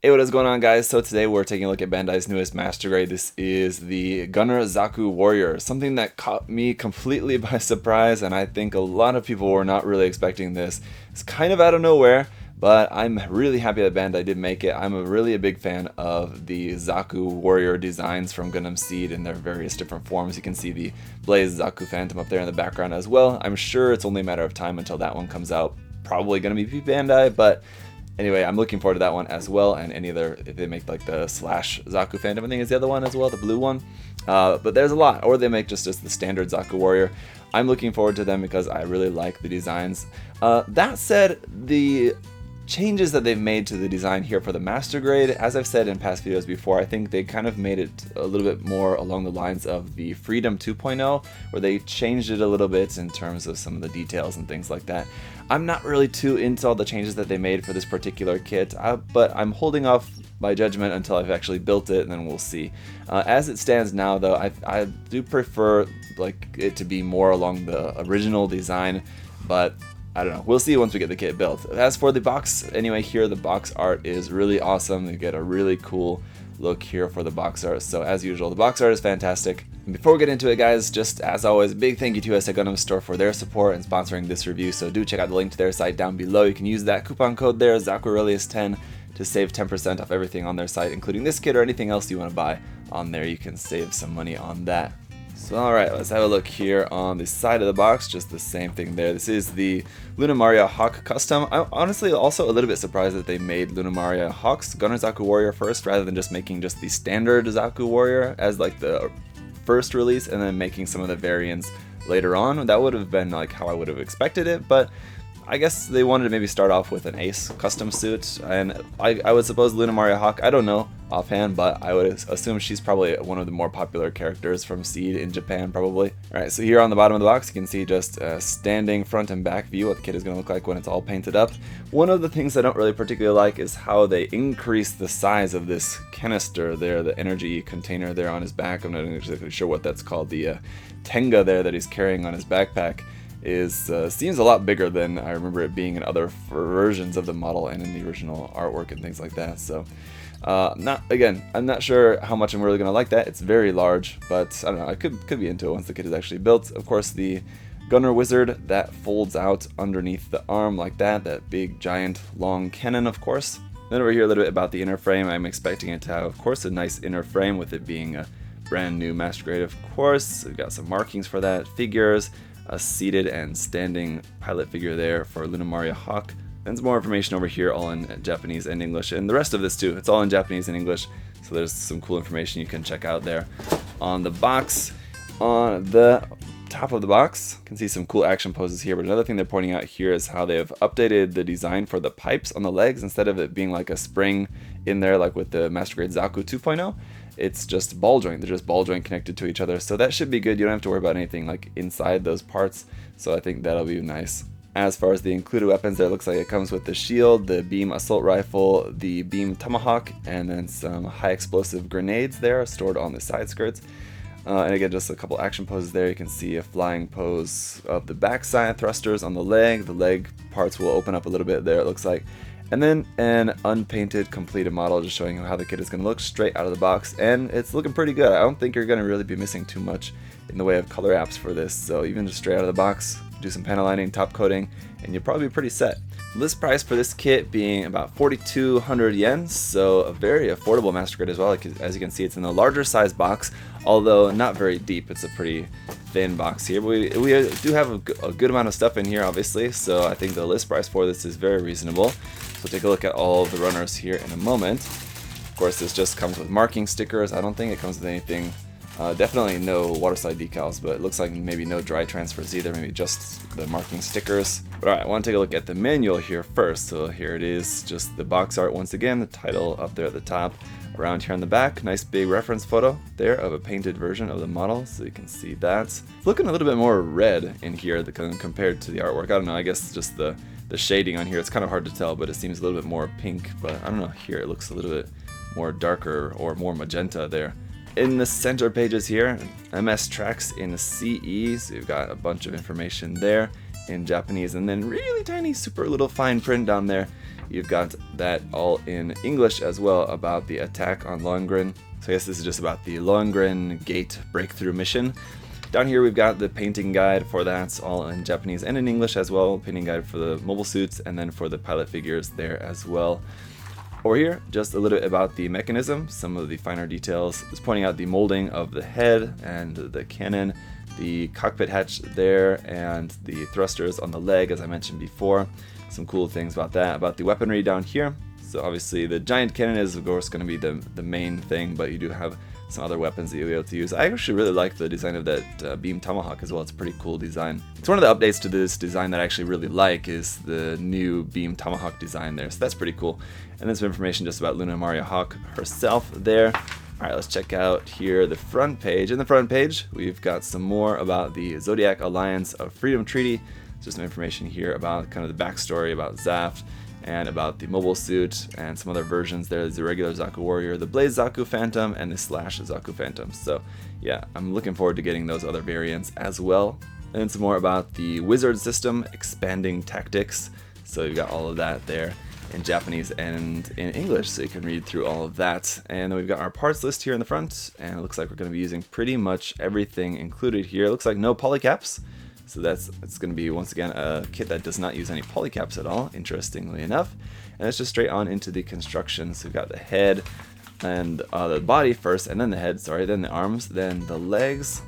Hey, what is going on, guys? So today we're taking a look at Bandai's newest Master Grade. This is the Gunner Zaku Warrior, something that caught me completely by surprise, and I think a lot of people were not really expecting this. It's kind of out of nowhere, but I'm really happy that Bandai did make it. I'm really a big fan of the Zaku Warrior designs from Gundam Seed in their various different forms. You can see the Blaze Zaku Phantom up there in the background as well. I'm sure it's only a matter of time until that one comes out. Probably going to be Bandai, but anyway, I'm looking forward to that one as well, and any other, if they make like the Slash Zaku Phantom, I think is the other one as well, the blue one. But there's a lot, or they make just the standard Zaku Warrior. I'm looking forward to them because I really like the designs. That said, the changes that they've made to the design here for the Master Grade, as I've said in past videos before, I think they kind of made it a little bit more along the lines of the Freedom 2.0, where they changed it a little bit in terms of some of the details and things like that. I'm not really too into all the changes that they made for this particular kit, but I'm holding off my judgment until I've actually built it, and then we'll see. As it stands now, though, I do prefer like it to be more along the original design, but I don't know. We'll see once we get the kit built. As for the box, anyway, here the box art is really awesome. You get a really cool look here for the box art. So as usual, the box art is fantastic. And before we get into it, guys, just as always, big thank you to US Gundam Store for their support and sponsoring this review. So do check out the link to their site down below. You can use that coupon code there, ZakuAurelius10, to save 10% off everything on their site, including this kit or anything else you want to buy on there. You can save some money on that. So alright, let's have a look here on the side of the box, just the same thing there. This is the Lunamaria Hawk Custom. I'm honestly also a little bit surprised that they made Lunamaria Hawk's Gunner Zaku Warrior first, rather than just making just the standard Zaku Warrior as like the first release, and then making some of the variants later on. That would have been like how I would have expected it, but I guess they wanted to maybe start off with an Ace custom suit, and I would suppose Lunamaria Hawk, I don't know offhand, but I would assume she's probably one of the more popular characters from Seed in Japan, probably. Alright, so here on the bottom of the box you can see just a standing front and back view what the kit is going to look like when it's all painted up. One of the things I don't really particularly like is how they increase the size of this canister there, the energy container there on his back. I'm not exactly sure what that's called, the Tenga there that he's carrying on his backpack seems a lot bigger than I remember it being in other versions of the model and in the original artwork and things like that. So I'm not sure how much I'm really gonna like that. It's very large, but I don't know, I could be into it once the kit is actually built. Of course, the Gunner Wizard that folds out underneath the arm like that big giant long cannon, of course. Then over here a little bit about the inner frame. I'm expecting it to have, of course, a nice inner frame with it being a brand new Master Grade, of course. We've got some markings for that, figures, a seated and standing pilot figure there for Lunamaria Hawk. Then some more information over here, all in Japanese and English, and the rest of this too, it's all in Japanese and English, so there's some cool information you can check out there. On the box, on the top of the box, you can see some cool action poses here, but another thing they're pointing out here is how they've updated the design for the pipes on the legs. Instead of it being like a spring in there like with the Master Grade Zaku 2.0, it's just ball joint. They're just ball joint connected to each other, so that should be good. You don't have to worry about anything like inside those parts, so I think that'll be nice. As far as the included weapons, there it looks like it comes with the shield, the beam assault rifle, the beam tomahawk, and then some high explosive grenades there stored on the side skirts. And again, just a couple action poses there. You can see a flying pose of the backside thrusters on the leg. The leg parts will open up a little bit there, it looks like. And then an unpainted completed model, just showing you how the kit is going to look straight out of the box, and it's looking pretty good. I don't think you're going to really be missing too much in the way of color apps for this, so even just straight out of the box, do some panel lining, top coating, and you'll probably be pretty set. List price for this kit being about 4,200 yen, so a very affordable Master Grade as well. As you can see, it's in a larger size box, although not very deep. It's a pretty thin box here, but we do have a good amount of stuff in here, obviously, so I think the list price for this is very reasonable. So take a look at all of the runners here in a moment. Of course, this just comes with marking stickers. I don't think it comes with anything. Definitely no waterside decals, but it looks like maybe no dry transfers either, maybe just the marking stickers. But alright, I want to take a look at the manual here first. So here it is, just the box art once again, the title up there at the top. Around here on the back, nice big reference photo there of a painted version of the model, so you can see that. It's looking a little bit more red in here compared to the artwork. I don't know, I guess just the shading on here, it's kind of hard to tell, but it seems a little bit more pink, but I don't know, here it looks a little bit more darker or more magenta there. In the center pages here, MS Tracks in CE, so you've got a bunch of information there in Japanese, and then really tiny, super little fine print down there You've got that all in English as well about the attack on Lohengrin. So I guess this is just about the Lohengrin Gate breakthrough mission. Down here we've got the painting guide for that, all in Japanese and in English as well. Painting guide for the mobile suits and then for the pilot figures there as well. Over here, just a little bit about the mechanism, some of the finer details. Just pointing out the molding of the head and the cannon, the cockpit hatch there, and the thrusters on the leg, as I mentioned before. Some cool things about that. About the weaponry down here. So obviously the giant cannon is of course going to be the main thing, but you do have some other weapons that you'll be able to use. I actually really like the design of that beam tomahawk as well. It's a pretty cool design. It's one of the updates to this design that I actually really like is the new beam tomahawk design there. So that's pretty cool. And then some information just about Luna Maria Hawk herself there. Alright, let's check out here the front page. In the front page, we've got some more about the Zodiac Alliance of Freedom Treaty. So some information here about kind of the backstory about Zaft, and about the mobile suit, and some other versions. There's the regular Zaku Warrior, the Blaze Zaku Phantom, and the Slash Zaku Phantom. So yeah, I'm looking forward to getting those other variants as well. And then some more about the Wizard system, expanding tactics. So you've got all of that there in Japanese and in English, so you can read through all of that. And then we've got our parts list here in the front, and it looks like we're going to be using pretty much everything included here. It looks like no polycaps. So it's going to be, once again, a kit that does not use any polycaps at all, interestingly enough. And it's just straight on into the construction. So we've got the head and the body first, and then the head, sorry, then the arms, then the legs,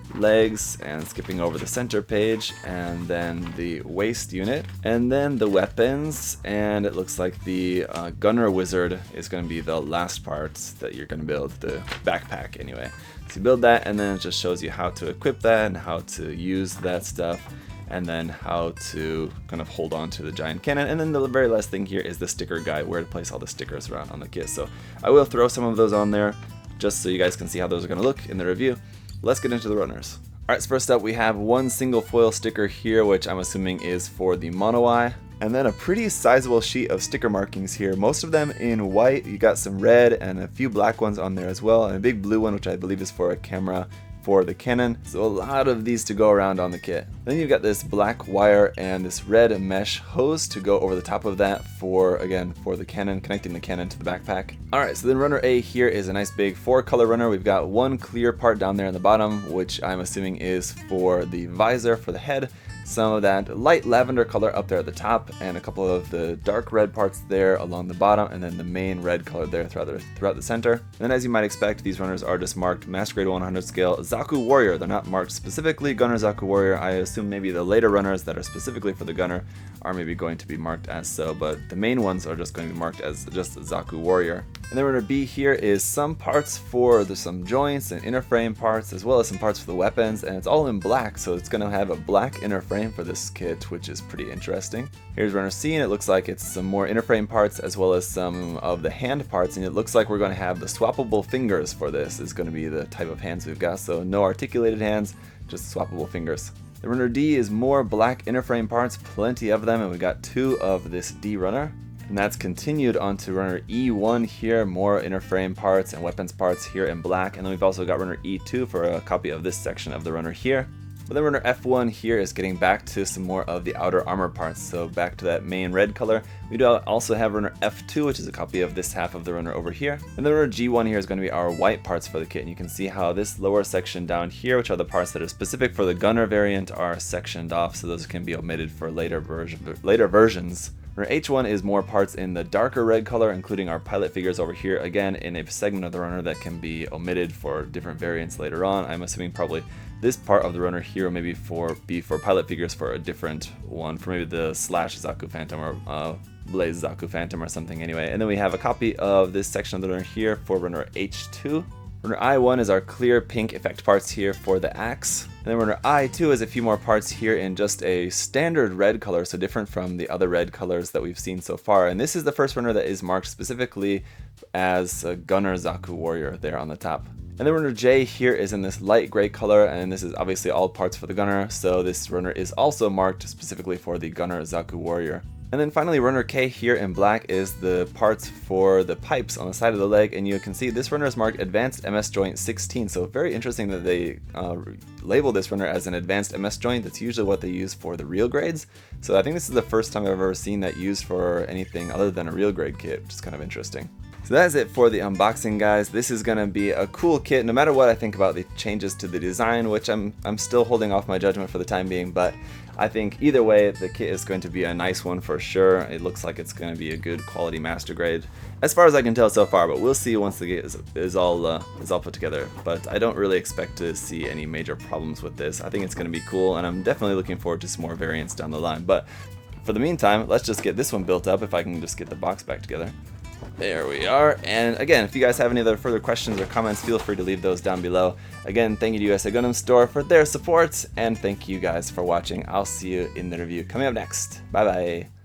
and skipping over the center page, and then the waist unit, and then the weapons, and it looks like the Gunner Wizard is going to be the last part that you're going to build, the backpack anyway. So you build that, and then it just shows you how to equip that and how to use that stuff, and then how to kind of hold on to the giant cannon. And then the very last thing here is the sticker guide, where to place all the stickers around on the kit. So I will throw some of those on there just so you guys can see how those are going to look in the review. Let's get into the runners. Alright, so first up we have one single foil sticker here, which I'm assuming is for the Mono Eye. And then a pretty sizable sheet of sticker markings here, most of them in white. You got some red and a few black ones on there as well, and a big blue one, which I believe is for a camera for the Canon. So a lot of these to go around on the kit. Then you've got this black wire and this red mesh hose to go over the top of that for, again, for the Canon, connecting the Canon to the backpack. Alright, so then runner A here is a nice big 4-color runner. We've got one clear part down there in the bottom, which I'm assuming is for the visor for the head. Some of that light lavender color up there at the top, and a couple of the dark red parts there along the bottom, and then the main red color there throughout the center. And then, as you might expect, these runners are just marked Master Grade 100 scale Zaku Warrior. They're not marked specifically Gunner Zaku Warrior. I assume maybe the later runners that are specifically for the Gunner are maybe going to be marked as so, but the main ones are just going to be marked as just Zaku Warrior. And then runner B here is some parts for some joints and inner frame parts, as well as some parts for the weapons, and it's all in black, so it's going to have a black inner frame for this kit, which is pretty interesting. Here's runner C, and it looks like it's some more inner frame parts as well as some of the hand parts, and it looks like we're going to have the swappable fingers for this is going to be the type of hands we've got, so no articulated hands, just swappable fingers. The runner D is more black inner frame parts, plenty of them, and we got 2 of this D runner. And that's continued onto runner E1 here, more inner frame parts and weapons parts here in black. And then we've also got runner E2 for a copy of this section of the runner here. But then runner F1 here is getting back to some more of the outer armor parts, so back to that main red color. We do also have runner F2, which is a copy of this half of the runner over here. And then runner G1 here is going to be our white parts for the kit, and you can see how this lower section down here, which are the parts that are specific for the Gunner variant, are sectioned off, so those can be omitted for later versions. Runner H1 is more parts in the darker red color, including our pilot figures over here, again in a segment of the runner that can be omitted for different variants later on. I'm assuming probably this part of the runner here will maybe be for pilot figures for a different one, for maybe the Slash Zaku Phantom or Blaze Zaku Phantom or something anyway. And then we have a copy of this section of the runner here for runner H2. Runner I1 is our clear pink effect parts here for the axe. And then runner I2 has a few more parts here in just a standard red color, so different from the other red colors that we've seen so far. And this is the first runner that is marked specifically as a Gunner Zaku Warrior there on the top. And then runner J here is in this light gray color, and this is obviously all parts for the Gunner, so this runner is also marked specifically for the Gunner Zaku Warrior. And then finally, runner K here in black is the parts for the pipes on the side of the leg, and you can see this runner is marked Advanced MS Joint 16, so very interesting that they label this runner as an Advanced MS Joint. That's usually what they use for the real grades, so I think this is the first time I've ever seen that used for anything other than a real grade kit, which is kind of interesting. So that is it for the unboxing, guys. This is going to be a cool kit no matter what I think about the changes to the design, which I'm still holding off my judgment for the time being, but I think either way the kit is going to be a nice one for sure. It looks like it's going to be a good quality master grade as far as I can tell so far, but we'll see once the kit is all put together. But I don't really expect to see any major problems with this. I think it's going to be cool, and I'm definitely looking forward to some more variants down the line. But for the meantime, let's just get this one built up if I can just get the box back together. There we are, and again, if you guys have any other further questions or comments, feel free to leave those down below. Again, thank you to USA Gundam Store for their support, and thank you guys for watching. I'll see you in the review coming up next. Bye bye.